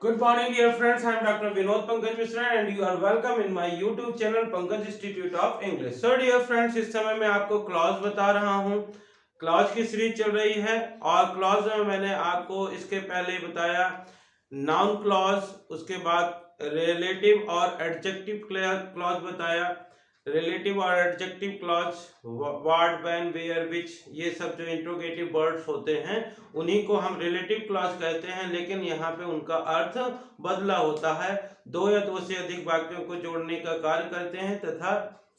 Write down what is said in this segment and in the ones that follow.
Good morning, dear friends. I am Dr. Vinod Pankaj Mishra and you are welcome in my YouTube channel Pankaj Institute of English. So, dear friends, इस समय मैं आपको clause बता रहा हूँ। Clause की series चल रही है और क्लॉज में मैंने आपको इसके पहले बताया नाउन क्लॉज, उसके बाद रिलेटिव और एडजेक्टिव क्लॉज बताया। रिलेटिव और adjective clause what, when, where, which, ये सब जो इंट्रोगेटिव वर्ड्स होते हैं उन्हीं को हम रिलेटिव क्लॉज कहते हैं, लेकिन यहाँ पे उनका अर्थ बदला होता है। दो या दो से अधिक वाक्यों को जोड़ने का कार्य करते हैं तथा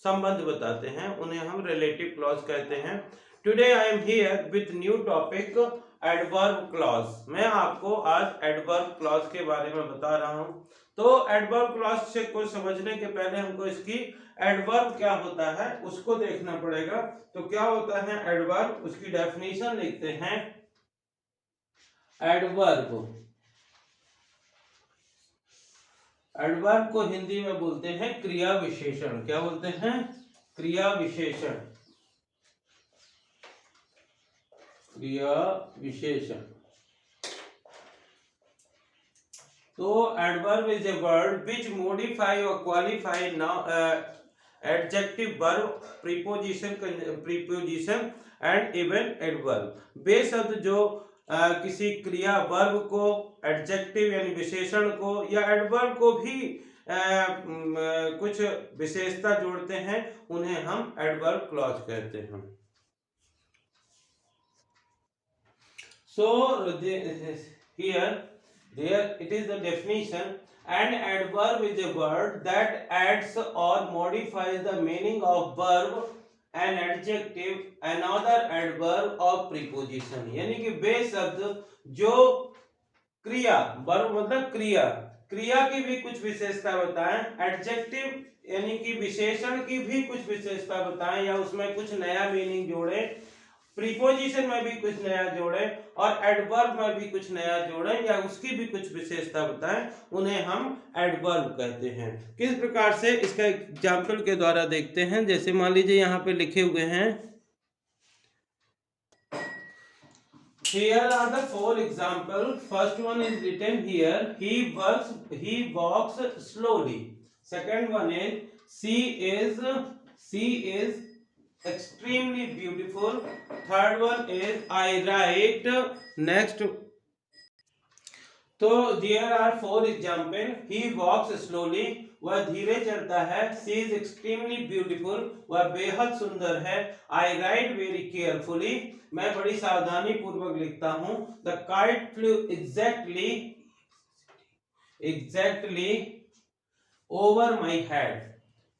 संबंध बताते हैं, उन्हें हम रिलेटिव क्लॉज कहते हैं। Today I am here with new topic adverb clause. मैं आपको आज एडवर्ब क्लॉज के बारे में बता रहा हूँ। तो एडवर्ब क्लॉज से को समझने के पहले हमको इसकी एडवर्ब क्या होता है उसको देखना पड़ेगा। तो क्या होता है एडवर्ब, उसकी डेफिनेशन लिखते हैं। एडवर्ब, एडवर्ब को हिंदी में बोलते हैं क्रिया विशेषण। क्या बोलते हैं? क्रिया विशेषण। क्रिया विशेषण। तो adverb is a word which modify और qualify adjective, verb, preposition and even adverb. बेशब्द जो किसी क्रिया वर्ब को, एडजेक्टिव यानी विशेषण को या एडवर्ब को भी कुछ विशेषता जोड़ते हैं, उन्हें हम एडवर्ब क्लॉज कहते हैं। So here there it is the definition. An adverb is a word that adds or modifies the meaning of verb, an adjective, another adverb or preposition। यानी कि बेशब्द जो क्रिया, वर्ब मतलब क्रिया, क्रिया की भी कुछ विशेषता बताएं, एडजेक्टिव यानी कि विशेषण की भी कुछ विशेषता बताएं या उसमें कुछ नया मीनिंग जोड़े, प्रीपोजिशन में भी कुछ नया जोड़े और एडवर्ब में भी कुछ नया जोड़े या उसकी भी कुछ विशेषता बताएं, उन्हें हम एडवर्ब कहते हैं। किस प्रकार से, इसका एग्जाम्पल के द्वारा देखते हैं। जैसे मान लीजिए यहाँ पे लिखे हुए हैं, here are the four example. First one is written here, he walks slowly. Second one is she is extremely beautiful. Third one is I write. Next, तो there are four example. He walks slowly, वह धीरे चलता है। She is extremely beautiful, वह बेहद सुंदर है। I write very carefully, मैं बड़ी सावधानी पूर्वक लिखता हूँ। The kite flew exactly over my head।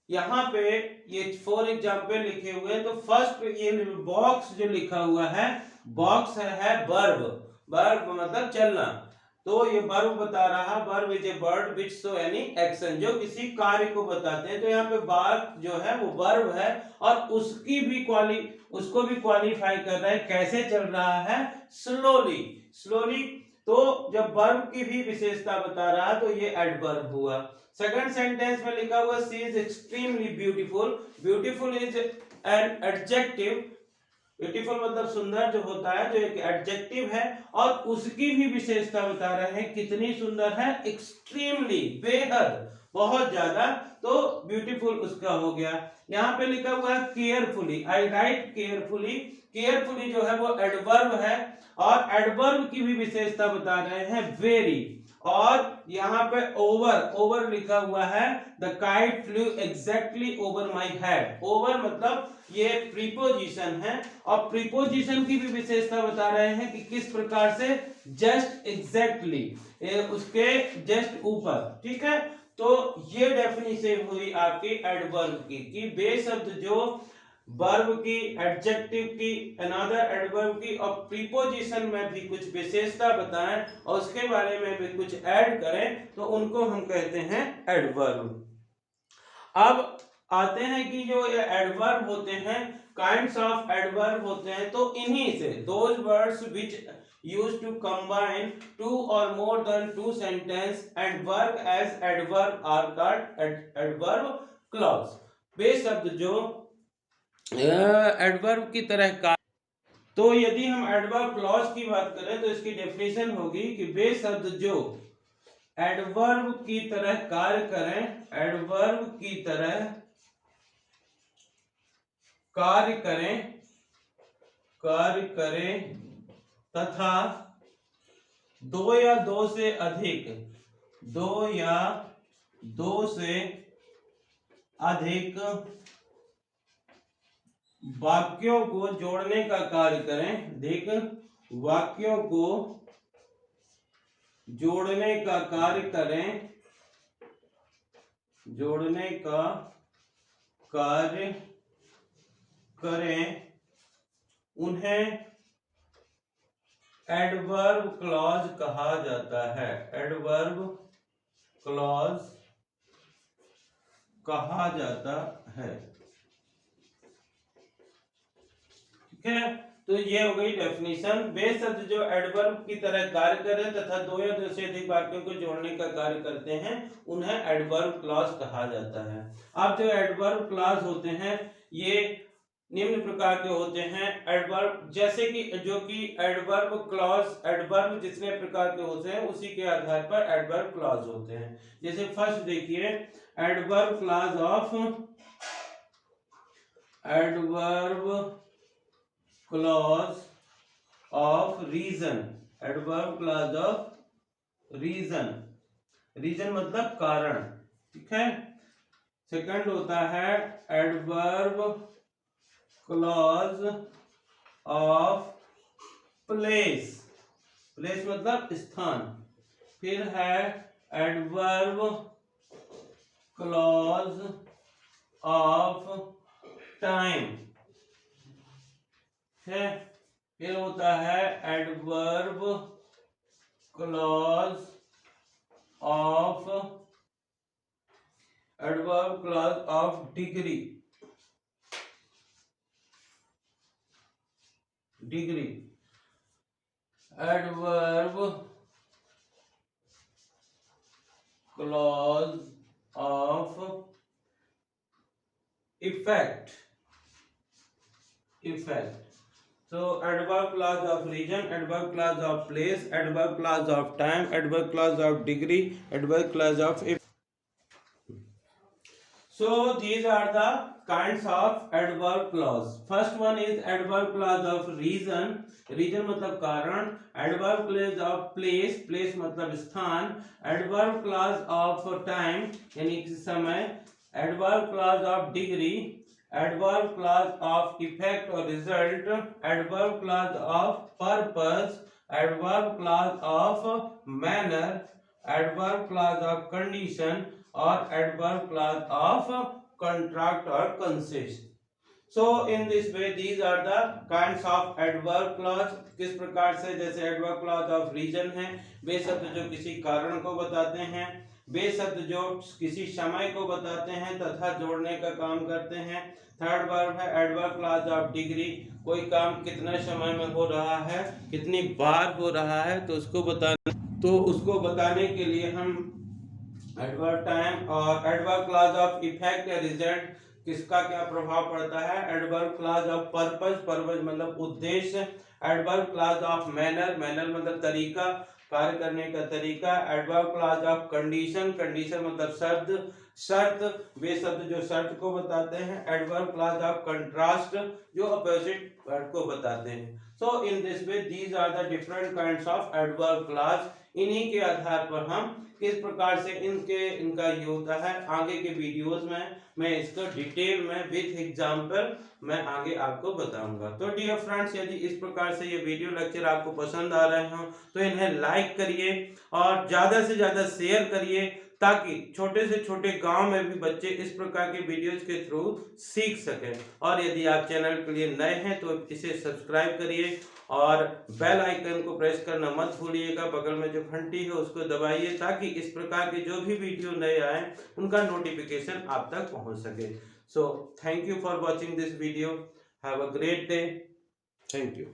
यहाँ पे ये फोर एग्जाम्पल लिखे हुए हैं। तो फर्स्ट ये बॉक्स जो लिखा हुआ है, बॉक्स है वर्ब, वर्ब मतलब चलना। तो ये वर्ब बता रहा, verb is a word which show any action, जो किसी कार्य को बताते हैं। तो यहाँ पे बात जो है वो वर्ब है और उसकी भी उसको भी क्वालिफाई कर रहा है। कैसे चल रहा है? Slowly, slowly. तो जब वर्ब की भी विशेषता बता रहा तो ये एडवर्ब हुआ। सेकंड सेंटेंस में लिखा हुआ she is extremely beautiful, beautiful is an adjective, beautiful मतलब सुंदर जो होता है, जो एक एडजेक्टिव है और उसकी भी विशेषता बता रहे हैं। कितनी सुंदर है? एक्सट्रीमली, बेहद, बहुत ज्यादा। तो ब्यूटीफुल उसका हो गया। यहाँ पे लिखा हुआ है केयरफुली, आई राइट केयरफुली। केयरफुली जो है वो एडवर्ब है और एडवर्ब की भी विशेषता बता रहे हैं वेरी। और यहाँ पे ओवर, ओवर लिखा हुआ है the kite flu exactly over my head. Over मतलब ये प्रीपोजिशन है और प्रीपोजिशन की भी विशेषता बता रहे हैं कि किस प्रकार से, जस्ट एग्जैक्टली, उसके जस्ट ऊपर। ठीक है, तो ये डेफिनेशन हुई आपकी एडवर्ब की कि बेशब्द जो वर्ब की, एडजेक्टिव की, अनदर एडवर्ब की और प्रीपोजिशन में भी कुछ विशेषता बताएं और उसके बारे में भी कुछ ऐड करें, तो उनको हम कहते हैं एडवर्ब। अब आते हैं कि जो ये एडवर्ब होते हैं, काइंड्स ऑफ एडवर्ब होते हैं। तो इन्हीं से, those words which used to combine two और more than two sentence and work as adverb are called adverb clause. बेशब्द जो एडवर्ब की तरह का। तो यदि हम एडवर्ब क्लॉज की बात करें तो इसकी डेफिनेशन होगी कि बेशब्द जो एडवर्ब की तरह कार्य करें, एडवर्ब की तरह कार्य करें तथा दो या दो से अधिक, दो या दो से अधिक वाक्यों को जोड़ने का कार्य करें, अधिक वाक्यों को जोड़ने का कार्य करें, जोड़ने का कार्य करें, उन्हें एडवर्ब क्लॉज कहा जाता है, एडवर्ब क्लॉज कहा जाता है। ठीक है, तो ये हो गई डेफिनेशन। वे शब्द जो एडवर्ब की तरह कार्य करें तथा दो या दो से अधिक वाक्यों को जोड़ने का कार्य करते हैं, उन्हें एडवर्ब क्लॉज कहा जाता है। अब जो एडवर्ब क्लॉज होते हैं ये निम्न प्रकार के होते हैं। एडवर्ब जैसे कि जो कि एडवर्ब क्लॉज, एडवर्ब जितने प्रकार के होते हैं उसी के आधार पर एडवर्ब क्लॉज होते हैं। जैसे फर्स्ट देखिए, adverb clause of, adverb clause of reason, adverb clause of reason, reason मतलब कारण। ठीक है, सेकंड होता है adverb clause of place, place मतलब स्थान। फिर है एडवर्ब क्लॉज ऑफ टाइम है। फिर होता है adverb clause of, adverb clause of degree, degree. Adverb clause of effect, effect. So adverb clause of region, adverb clause of place, adverb clause of time, adverb clause of degree, adverb clause of if. So these are the kinds of adverb clause. First one is adverb clause of reason, reason मतलब कारण। adverb clause of place, place मतलब स्थान। adverb clause of time यानी कि समय। adverb clause of degree, adverb clause of effect or result, adverb clause of purpose, adverb clause of manner, adverb clause of condition और adverb clause of contract or consist. So in this way these are the kinds of adverb clause। किस प्रकार से, जैसे adverb clause of reason है, वे शब्द जो किसी कारण को बताते हैं, वे शब्द जो किसी समय को बताते हैं तथा जोड़ने का काम करते हैं। थर्ड वर्ब है एडवर्ब क्लॉज ऑफ डिग्री, कोई काम कितने समय में हो रहा है, कितनी बार हो रहा है, तो उसको बताने के लिए हम एडवर्ब टाइम। और एडवर्ब क्लॉज ऑफ इफेक्ट या रिजल्ट, किसका क्या प्रभाव पड़ता है। Adverb clause of purpose, purpose मतलब उद्देश्य। Adverb clause of manner, manner मतलब तरीका, कार्य करने का तरीका। Adverb clause of condition, condition मतलब शब्द, शर्त, वे शब्द जो शर्त को बताते हैं। एडवर्ब क्लॉज ऑफ कंट्रास्ट, जो अपोजिट वर्ड को बताते हैं। So in this way these are the different kinds of adverb clause. इन्हीं के आधार पर हम किस प्रकार से इनका ये होता है, आगे के वीडियोस में मैं इसको डिटेल में विद एग्जांपल मैं आगे आपको बताऊंगा। तो डियर फ्रेंड्स, यदि इस प्रकार से ये वीडियो लेक्चर आपको पसंद आ रहे हो तो इन्हें लाइक करिए और ज़्यादा से ज़्यादा शेयर करिए, ताकि छोटे से छोटे गांव में भी बच्चे इस प्रकार के वीडियोस के थ्रू सीख सकें। और यदि आप चैनल के लिए नए हैं तो इसे सब्सक्राइब करिए और बेल आइकन को प्रेस करना मत भूलिएगा। बगल में जो घंटी है उसको दबाइए, ताकि इस प्रकार के जो भी वीडियो नए आए उनका नोटिफिकेशन आप तक पहुंच सके। So thank you for watching this video. Have a great day. Thank you.